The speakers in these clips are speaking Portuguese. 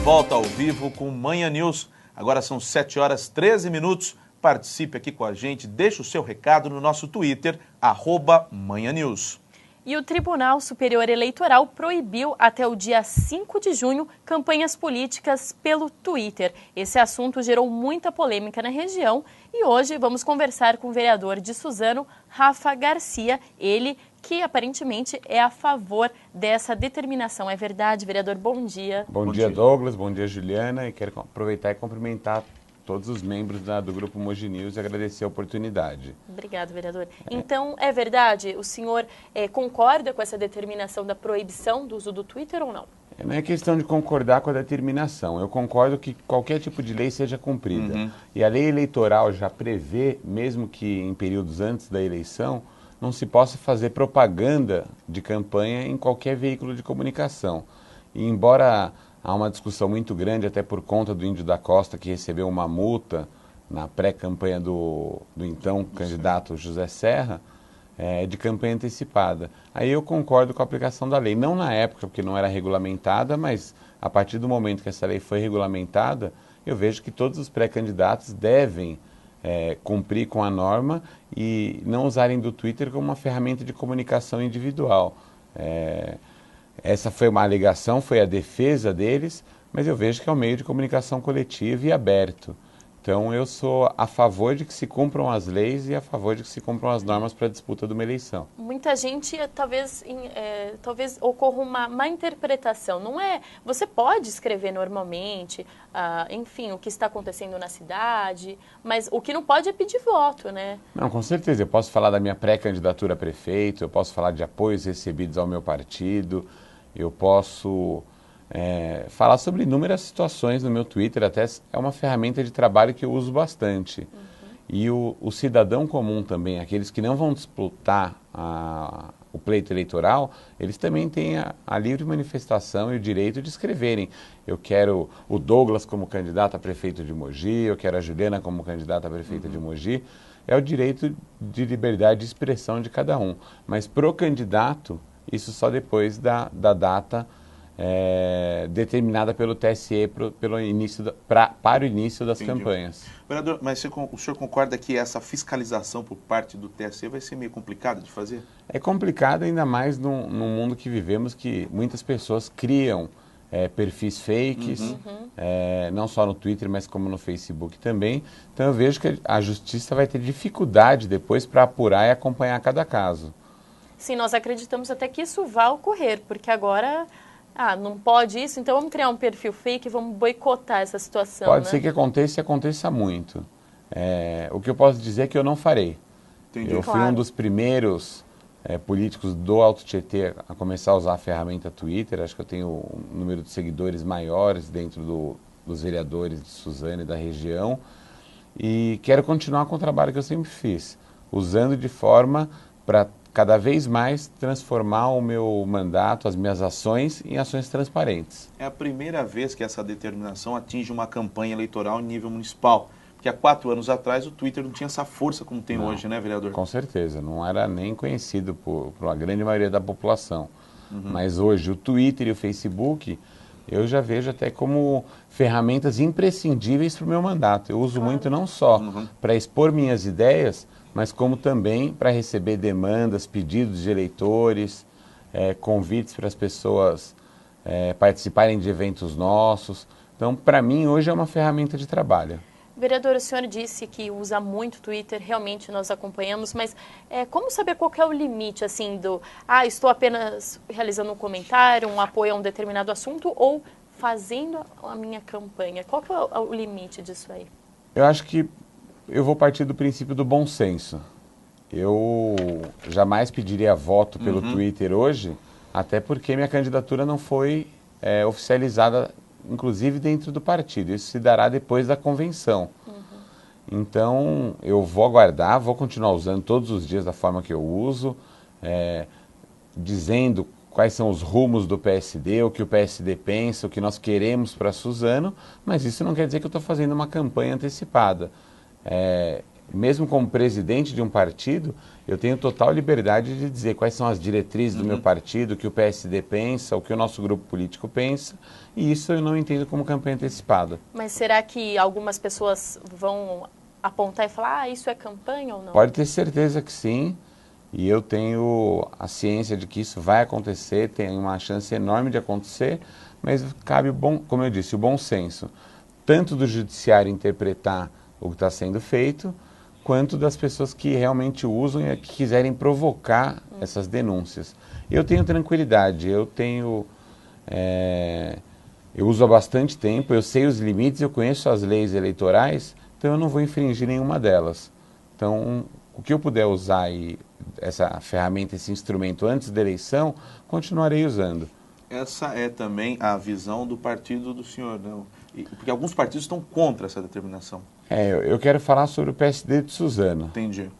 volta ao vivo com Manhã News. Agora são 7 horas 13 minutos. Participe aqui com a gente, deixe o seu recado no nosso Twitter, @Manhã News. E o Tribunal Superior Eleitoral proibiu até o dia 5 de junho campanhas políticas pelo Twitter. Esse assunto gerou muita polêmica na região e hoje vamos conversar com o vereador de Suzano, Rafa Garcia, ele que aparentemente é a favor dessa determinação. É verdade, vereador? Bom dia. Bom dia, Douglas. Bom dia, Juliana. E quero aproveitar e cumprimentar todos os membros do Grupo Mogi News e agradecer a oportunidade. Obrigado, vereador. Então, é verdade? O senhor concorda com essa determinação da proibição do uso do Twitter ou não? Não é questão de concordar com a determinação. Eu concordo que qualquer tipo de lei seja cumprida. E a lei eleitoral já prevê, mesmo que em períodos antes da eleição, não se possa fazer propaganda de campanha em qualquer veículo de comunicação. E embora há uma discussão muito grande, até por conta do Índio da Costa, que recebeu uma multa na pré-campanha do então candidato José Serra, de campanha antecipada. Aí eu concordo com a aplicação da lei. Não na época, porque não era regulamentada, mas a partir do momento que essa lei foi regulamentada, eu vejo que todos os pré-candidatos devem cumprir com a norma e não usarem do Twitter como uma ferramenta de comunicação individual. Essa foi uma alegação, foi a defesa deles, mas eu vejo que é um meio de comunicação coletiva e aberto. Então eu sou a favor de que se cumpram as leis e a favor de que se cumpram as normas para a disputa de uma eleição. Muita gente, talvez ocorra uma má interpretação. Não é? Você pode escrever normalmente, enfim, o que está acontecendo na cidade, mas o que não pode é pedir voto, né? Não, com certeza. Eu posso falar da minha pré-candidatura a prefeito, eu posso falar de apoios recebidos ao meu partido, eu posso falar sobre inúmeras situações no meu Twitter, até é uma ferramenta de trabalho que eu uso bastante. E o cidadão comum também, aqueles que não vão disputar o pleito eleitoral, eles também têm a livre manifestação e o direito de escreverem. Eu quero o Douglas como candidato a prefeito de Mogi, eu quero a Juliana como candidata a prefeita de Mogi. É o direito de liberdade de expressão de cada um. Mas pro candidato, isso só depois da data determinada pelo TSE para o início das campanhas. Vereador, mas o senhor concorda que essa fiscalização por parte do TSE vai ser meio complicado de fazer? É complicado, ainda mais no mundo que vivemos, que muitas pessoas criam perfis fakes, não só no Twitter, mas como no Facebook também. Então eu vejo que a justiça vai ter dificuldade depois para apurar e acompanhar cada caso. Sim, nós acreditamos até que isso vai ocorrer, porque agora não pode isso, então vamos criar um perfil fake e vamos boicotar essa situação. Pode ser que aconteça e aconteça muito. O que eu posso dizer é que eu não farei. Entendi. Eu fui um dos primeiros políticos do Alto Tietê a começar a usar a ferramenta Twitter. Acho que eu tenho um número de seguidores maiores dentro dos vereadores de Suzano e da região. E quero continuar com o trabalho que eu sempre fiz, usando de forma para cada vez mais transformar o meu mandato, as minhas ações, em ações transparentes. É a primeira vez que essa determinação atinge uma campanha eleitoral em nível municipal. Porque há 4 anos atrás o Twitter não tinha essa força como tem hoje, né, vereador? Com certeza, não era nem conhecido por uma grande maioria da população. Mas hoje o Twitter e o Facebook eu já vejo até como ferramentas imprescindíveis para o meu mandato. Eu uso muito não só para expor minhas ideias, mas como também para receber demandas, pedidos de eleitores, convites para as pessoas participarem de eventos nossos. Então, para mim, hoje é uma ferramenta de trabalho. Vereador, o senhor disse que usa muito o Twitter, realmente nós acompanhamos, mas como saber qual que é o limite, assim, estou apenas realizando um comentário, um apoio a um determinado assunto ou fazendo a minha campanha? Qual que é o limite disso aí? Eu acho que eu vou partir do princípio do bom senso. Eu jamais pediria voto pelo Twitter hoje, até porque minha candidatura não foi oficializada, inclusive dentro do partido. Isso se dará depois da convenção. Então, eu vou aguardar, vou continuar usando todos os dias da forma que eu uso, dizendo quais são os rumos do PSD, o que o PSD pensa, o que nós queremos para Suzano, mas isso não quer dizer que eu estou fazendo uma campanha antecipada. mesmo como presidente de um partido, eu tenho total liberdade de dizer quais são as diretrizes do meu partido, o que o PSD pensa, o que o nosso grupo político pensa, e isso eu não entendo como campanha antecipada. Mas será que algumas pessoas vão apontar e falar, isso é campanha ou não? Pode ter certeza que sim, e eu tenho a ciência de que isso vai acontecer, tem uma chance enorme de acontecer, mas cabe, como eu disse, o bom senso, tanto do judiciário interpretar o que está sendo feito, quanto das pessoas que realmente usam e que quiserem provocar essas denúncias. Eu tenho tranquilidade, eu uso há bastante tempo, eu sei os limites, eu conheço as leis eleitorais, então eu não vou infringir nenhuma delas. Então, o que eu puder usar essa ferramenta, esse instrumento antes da eleição, continuarei usando. Essa é também a visão do partido do senhor, né? Porque alguns partidos estão contra essa determinação. Eu quero falar sobre o PSD de Suzano. Entendi.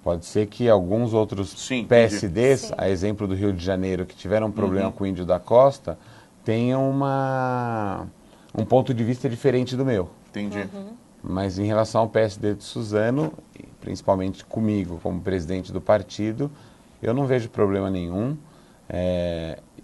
Pode ser que alguns outros PSDs, a exemplo do Rio de Janeiro, que tiveram um problema com o Índio da Costa, tenham um ponto de vista diferente do meu. Entendi. Mas em relação ao PSD de Suzano, principalmente comigo como presidente do partido, eu não vejo problema nenhum.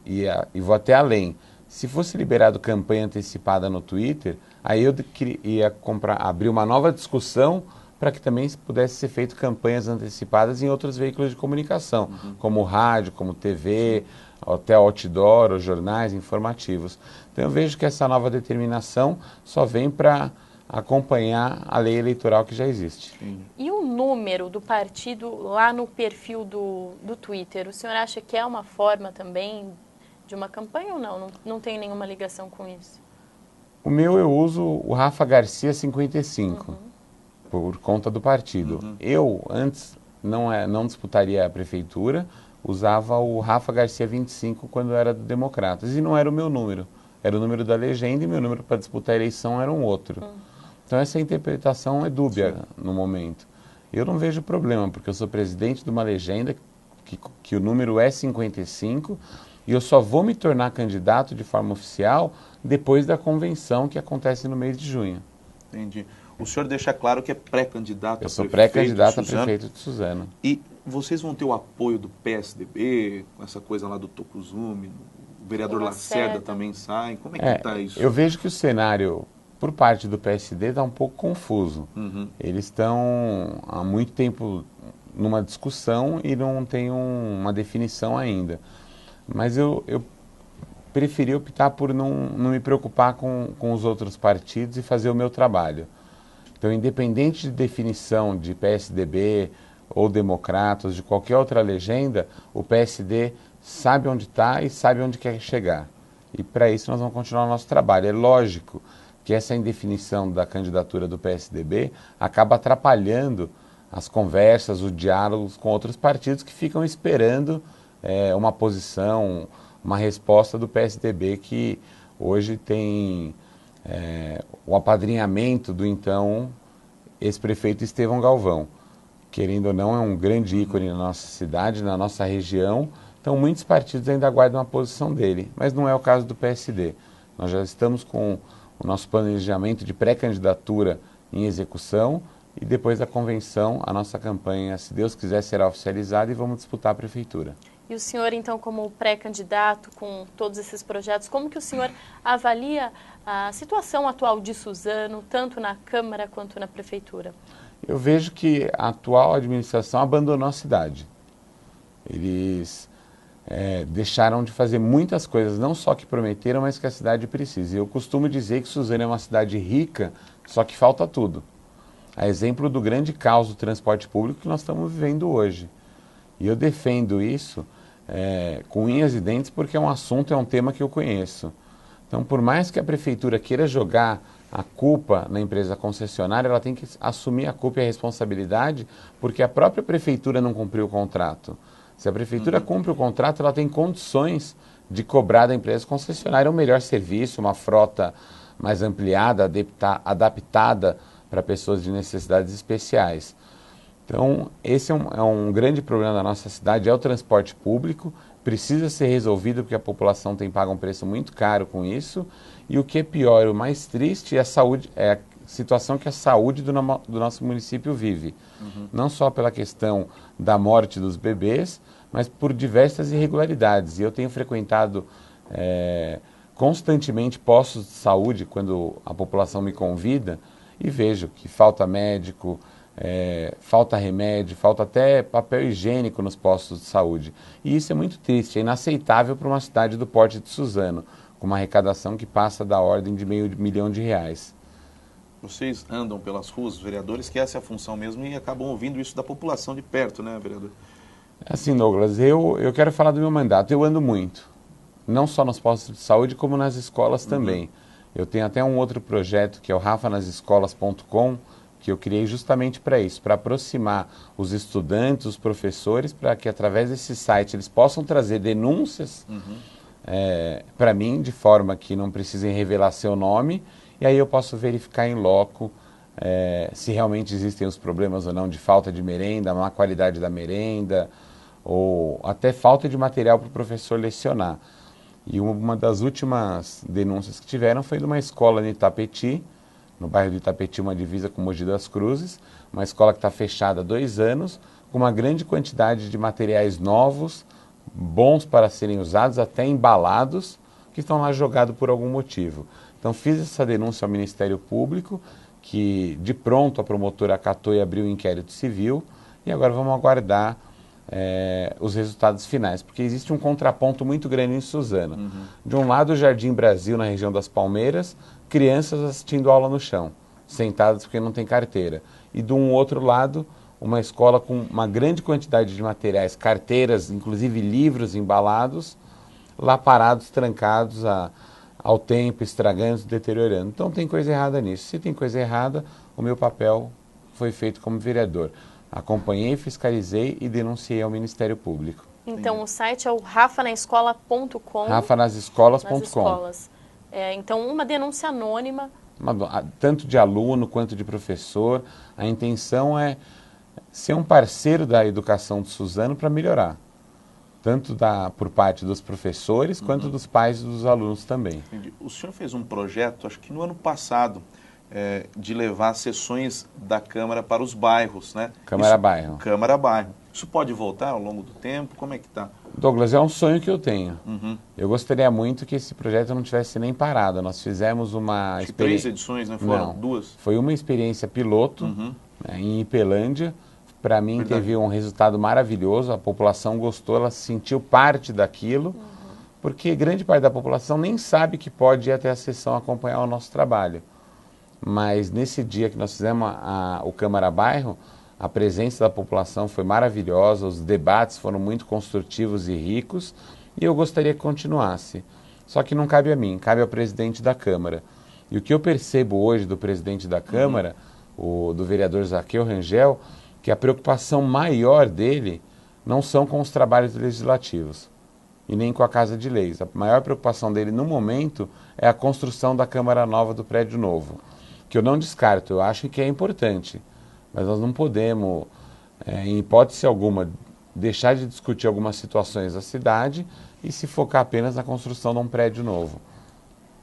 E vou até além. Se fosse liberado campanha antecipada no Twitter, aí eu ia abrir uma nova discussão para que também pudesse ser feito campanhas antecipadas em outros veículos de comunicação, como rádio, como TV, até outdoor, ou jornais informativos. Então eu vejo que essa nova determinação só vem para acompanhar a lei eleitoral que já existe. E o número do partido lá no perfil do Twitter, o senhor acha que é uma forma também de uma campanha ou não? Não tem nenhuma ligação com isso? O meu eu uso o Rafa Garcia 55, por conta do partido. Eu, antes, não disputaria a prefeitura, usava o Rafa Garcia 25 quando era do Democratas. E não era o meu número. Era o número da legenda e meu número para disputar a eleição era um outro. Então essa interpretação é dúbia no momento. Eu não vejo problema, porque eu sou presidente de uma legenda que o número é 55 e eu só vou me tornar candidato de forma oficial depois da convenção que acontece no mês de junho. Entendi. O senhor deixa claro que é pré-candidato a prefeito. Eu sou pré-candidato a prefeito de Suzano. E vocês vão ter o apoio do PSDB, com essa coisa lá do Tokuzume, o vereador Lacerda também sai. Como é que está isso? Eu vejo que o cenário, por parte do PSD, está um pouco confuso. Eles estão há muito tempo numa discussão e não tem uma definição ainda. Mas eu preferi optar por não me preocupar com os outros partidos e fazer o meu trabalho. Então, independente de definição de PSDB ou Democratas, de qualquer outra legenda, o PSD sabe onde está e sabe onde quer chegar. E para isso nós vamos continuar o nosso trabalho. É lógico que essa indefinição da candidatura do PSDB acaba atrapalhando as conversas, os diálogos com outros partidos que ficam esperando uma posição, uma resposta do PSDB, que hoje tem o apadrinhamento do então ex-prefeito Estevão Galvão. Querendo ou não, é um grande ícone na nossa cidade, na nossa região. Então, muitos partidos ainda aguardam a posição dele, mas não é o caso do PSD. Nós já estamos com o nosso planejamento de pré-candidatura em execução e depois da convenção, a nossa campanha, se Deus quiser, será oficializada e vamos disputar a prefeitura. E o senhor, então, como pré-candidato com todos esses projetos, como que o senhor avalia a situação atual de Suzano, tanto na Câmara quanto na Prefeitura? Eu vejo que a atual administração abandonou a cidade. Eles deixaram de fazer muitas coisas, não só que prometeram, mas que a cidade precisa. Eu costumo dizer que Suzano é uma cidade rica, só que falta tudo. A exemplo do grande caos do transporte público que nós estamos vivendo hoje. E eu defendo isso com unhas e dentes porque é um tema que eu conheço. Então, por mais que a prefeitura queira jogar a culpa na empresa concessionária, ela tem que assumir a culpa e a responsabilidade porque a própria prefeitura não cumpriu o contrato. Se a prefeitura cumpre o contrato, ela tem condições de cobrar da empresa concessionária um melhor serviço, uma frota mais ampliada, adaptada para pessoas de necessidades especiais. Então, esse é um grande problema da nossa cidade, é o transporte público, precisa ser resolvido porque a população tem pago um preço muito caro com isso, e o que é pior, o mais triste, é a situação que a saúde do nosso município vive. Não só pela questão da morte dos bebês, mas por diversas irregularidades. E eu tenho frequentado constantemente postos de saúde, quando a população me convida, e vejo que falta médico, falta remédio, falta até papel higiênico nos postos de saúde. E isso é muito triste, é inaceitável para uma cidade do porte de Suzano, com uma arrecadação que passa da ordem de R$500 mil. Vocês andam pelas ruas, os vereadores, que essa é a função mesmo, e acabam ouvindo isso da população de perto, né, vereador? Assim, Douglas, eu quero falar do meu mandato. Eu ando muito, não só nos postos de saúde, como nas escolas também. Eu tenho até um outro projeto, que é o rafanasescolas.com, que eu criei justamente para isso, para aproximar os estudantes, os professores, para que através desse site eles possam trazer denúncias para mim, de forma que não precisem revelar seu nome, e aí eu posso verificar em loco se realmente existem os problemas ou não de falta de merenda, má qualidade da merenda, ou até falta de material para o professor lecionar. E uma das últimas denúncias que tiveram foi de uma escola em Itapetí, no bairro de Itapetí, uma divisa com Mogi das Cruzes, uma escola que está fechada há 2 anos, com uma grande quantidade de materiais novos, bons para serem usados, até embalados, que estão lá jogados por algum motivo. Então fiz essa denúncia ao Ministério Público, que de pronto a promotora acatou e abriu um inquérito civil, e agora vamos aguardar os resultados finais, porque existe um contraponto muito grande em Suzano. De um lado, o Jardim Brasil, na região das Palmeiras, crianças assistindo aula no chão, sentadas porque não tem carteira. E de um outro lado, uma escola com uma grande quantidade de materiais, carteiras, inclusive livros embalados, lá parados, trancados ao tempo, estragando, deteriorando. Então tem coisa errada nisso. Se tem coisa errada, o meu papel foi feito como vereador. Acompanhei, fiscalizei e denunciei ao Ministério Público. Então o site é o rafanaescola.com. rafanasescolas.com. Então uma denúncia anônima. Tanto de aluno quanto de professor. A intenção é ser um parceiro da educação de Suzano para melhorar. Tanto por parte dos professores quanto dos pais e dos alunos também. Entendi. O senhor fez um projeto, acho que no ano passado, de levar sessões da Câmara para os bairros, né? Câmara-bairro. Câmara-bairro. Isso pode voltar ao longo do tempo? Como é que está? Douglas, é um sonho que eu tenho. Eu gostaria muito que esse projeto não tivesse nem parado. Nós fizemos uma experiência... 3 edições, né? Foram não, 2? Foi uma experiência piloto em Ipelândia. Para mim teve um resultado maravilhoso, a população gostou, ela se sentiu parte daquilo, porque grande parte da população nem sabe que pode ir até a sessão acompanhar o nosso trabalho. Mas nesse dia que nós fizemos o Câmara Bairro, a presença da população foi maravilhosa, os debates foram muito construtivos e ricos, e eu gostaria que continuasse. Só que não cabe a mim, cabe ao presidente da Câmara. E o que eu percebo hoje do presidente da Câmara, do vereador Zaqueu Rangel, que a preocupação maior dele não são com os trabalhos legislativos e nem com a Casa de Leis. A maior preocupação dele no momento é a construção da Câmara Nova do prédio novo, que eu não descarto, eu acho que é importante, mas nós não podemos, em hipótese alguma, deixar de discutir algumas situações da cidade e se focar apenas na construção de um prédio novo.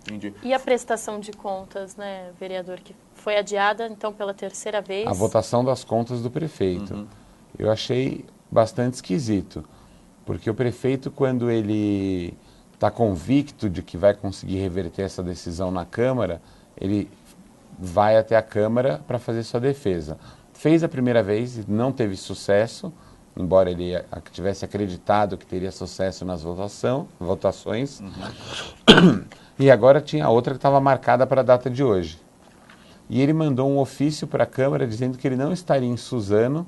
Entendi. E a prestação de contas, né, vereador, que foi adiada, então, pela 3ª vez? A votação das contas do prefeito. Eu achei bastante esquisito, porque o prefeito, quando ele está convicto de que vai conseguir reverter essa decisão na Câmara, ele vai até a Câmara para fazer sua defesa. Fez a primeira vez e não teve sucesso, embora ele tivesse acreditado que teria sucesso nas votações. E agora tinha outra que estava marcada para a data de hoje. E ele mandou um ofício para a Câmara dizendo que ele não estaria em Suzano,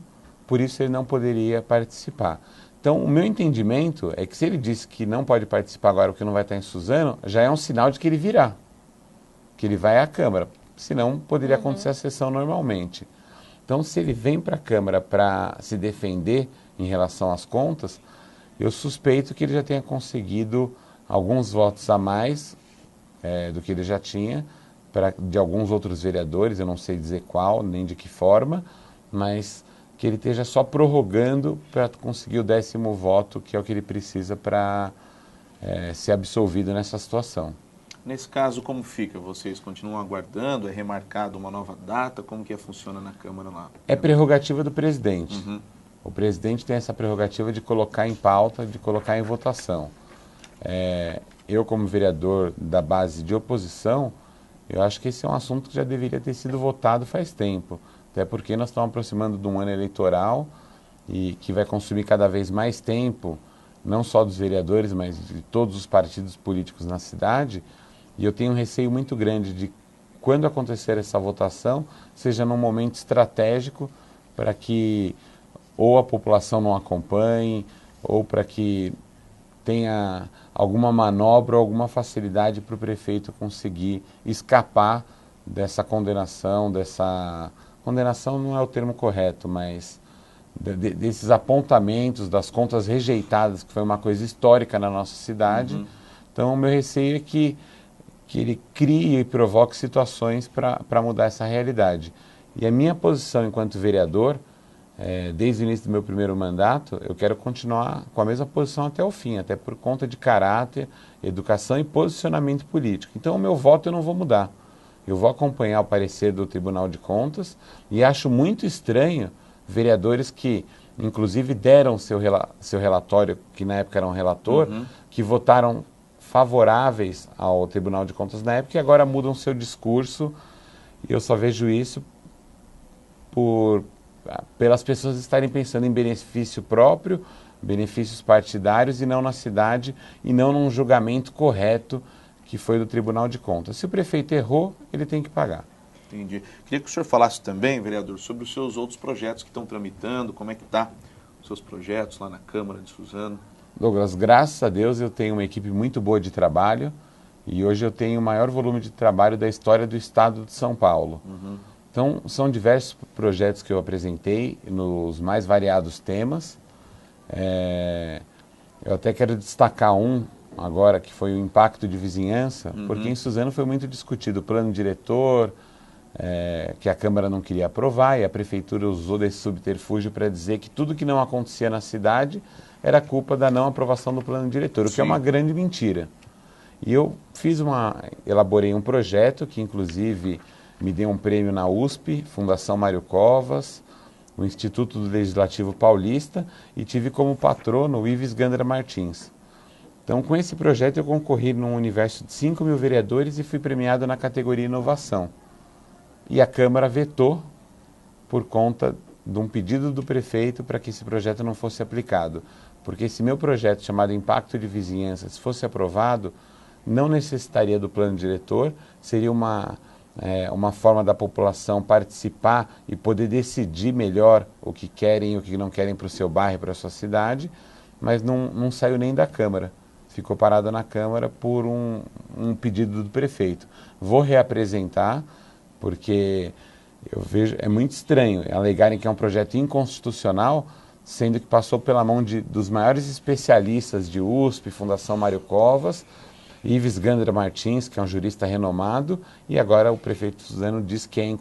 por isso ele não poderia participar. Então, o meu entendimento é que se ele disse que não pode participar agora porque não vai estar em Suzano, já é um sinal de que ele virá, que ele vai à Câmara, senão poderia acontecer a sessão normalmente. Então, se ele vem para a Câmara para se defender em relação às contas, eu suspeito que ele já tenha conseguido alguns votos a mais do que ele já tinha, de alguns outros vereadores, eu não sei dizer qual, nem de que forma, mas que ele esteja só prorrogando para conseguir o 10º voto, que é o que ele precisa para ser absolvido nessa situação. Nesse caso, como fica? Vocês continuam aguardando? É remarcado uma nova data? Como que funciona na Câmara lá? É prerrogativa do presidente. Uhum. O presidente tem essa prerrogativa de colocar em pauta, de colocar em votação. Eu, como vereador da base de oposição, eu acho que esse é um assunto que já deveria ter sido votado faz tempo. Até porque nós estamos aproximando de um ano eleitoral e que vai consumir cada vez mais tempo, não só dos vereadores, mas de todos os partidos políticos na cidade. E eu tenho um receio muito grande de, quando acontecer essa votação, seja num momento estratégico para que ou a população não acompanhe, ou para que tenha alguma manobra ou alguma facilidade para o prefeito conseguir escapar dessa condenação, condenação não é o termo correto, mas desses apontamentos, das contas rejeitadas, que foi uma coisa histórica na nossa cidade. Uhum. Então, o meu receio é que ele crie e provoque situações para mudar essa realidade. E a minha posição enquanto vereador, desde o início do meu primeiro mandato, eu quero continuar com a mesma posição até o fim, até por conta de caráter, educação e posicionamento político. Então, o meu voto eu não vou mudar. Eu vou acompanhar o parecer do Tribunal de Contas e acho muito estranho vereadores que, inclusive, deram seu relatório, que na época era um relator, uhum, que votaram favoráveis ao Tribunal de Contas na época e agora mudam seu discurso. E eu só vejo isso pelas pessoas estarem pensando em benefício próprio, benefícios partidários e não na cidade e não num julgamento correto que foi do Tribunal de Contas. Se o prefeito errou, ele tem que pagar. Entendi. Queria que o senhor falasse também, vereador, sobre os seus outros projetos que estão tramitando, como é que está os seus projetos lá na Câmara de Suzano. Douglas, graças a Deus eu tenho uma equipe muito boa de trabalho e hoje eu tenho o maior volume de trabalho da história do estado de São Paulo. Uhum. Então, são diversos projetos que eu apresentei nos mais variados temas. Eu até quero destacar um agora, que foi o impacto de vizinhança, uhum, porque em Suzano foi muito discutido o plano diretor, que a Câmara não queria aprovar e a Prefeitura usou desse subterfúgio para dizer que tudo que não acontecia na cidade era culpa da não aprovação do plano diretor, o que é uma grande mentira. E eu elaborei um projeto que inclusive me deu um prêmio na USP, Fundação Mário Covas, o Instituto do Legislativo Paulista e tive como patrono o Ives Gandra Martins. Então, com esse projeto eu concorri num universo de 5.000 vereadores e fui premiado na categoria Inovação. E a Câmara vetou por conta de um pedido do prefeito para que esse projeto não fosse aplicado. Porque esse meu projeto, chamado Impacto de Vizinhança, se fosse aprovado, não necessitaria do plano diretor, seria uma forma da população participar e poder decidir melhor o que querem e o que não querem para o seu bairro e para a sua cidade, mas não saiu nem da Câmara. Ficou parada na Câmara por um pedido do prefeito. Vou reapresentar, porque eu vejo, é muito estranho alegarem que é um projeto inconstitucional, sendo que passou pela mão dos maiores especialistas de USP, Fundação Mário Covas, Ives Gandra Martins, que é um jurista renomado, e agora o prefeito Suzano diz que é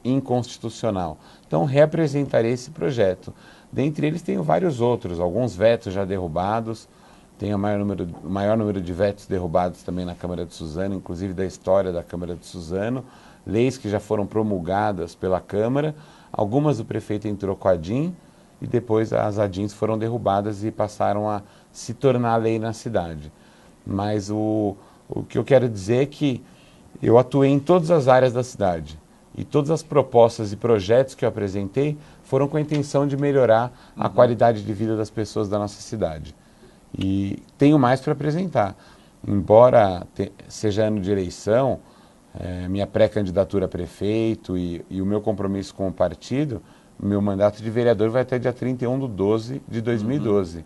inconstitucional. Então, reapresentarei esse projeto. Dentre eles, tenho vários outros, alguns vetos já derrubados, tenho o maior número de vetos derrubados também na Câmara de Suzano, inclusive da história da Câmara de Suzano, leis que já foram promulgadas pela Câmara, algumas o prefeito entrou com a ADIM, e depois as ADIMs foram derrubadas e passaram a se tornar lei na cidade. Mas o que eu quero dizer é que eu atuei em todas as áreas da cidade. E todas as propostas e projetos que eu apresentei foram com a intenção de melhorar a qualidade de vida das pessoas da nossa cidade. E tenho mais para apresentar. Embora seja ano de eleição, minha pré-candidatura a prefeito e o meu compromisso com o partido, meu mandato de vereador vai até dia 31/12 de 2012. Uhum.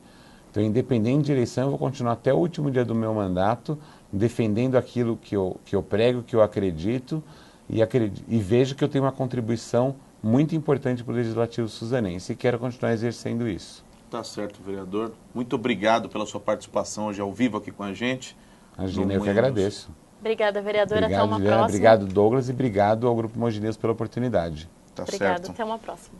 Então, independente de eleição, eu vou continuar até o último dia do meu mandato, defendendo aquilo que eu prego, que eu acredito, e vejo que eu tenho uma contribuição muito importante para o Legislativo Suzanense e quero continuar exercendo isso. Tá certo, vereador. Muito obrigado pela sua participação hoje ao vivo aqui com a gente. Imagina, eu que agradeço. Obrigada, vereadora. Obrigado, até uma Juliana. próxima. Obrigado, Douglas, e obrigado ao Grupo Mogi News pela oportunidade. Tá Obrigado, certo. até uma próxima.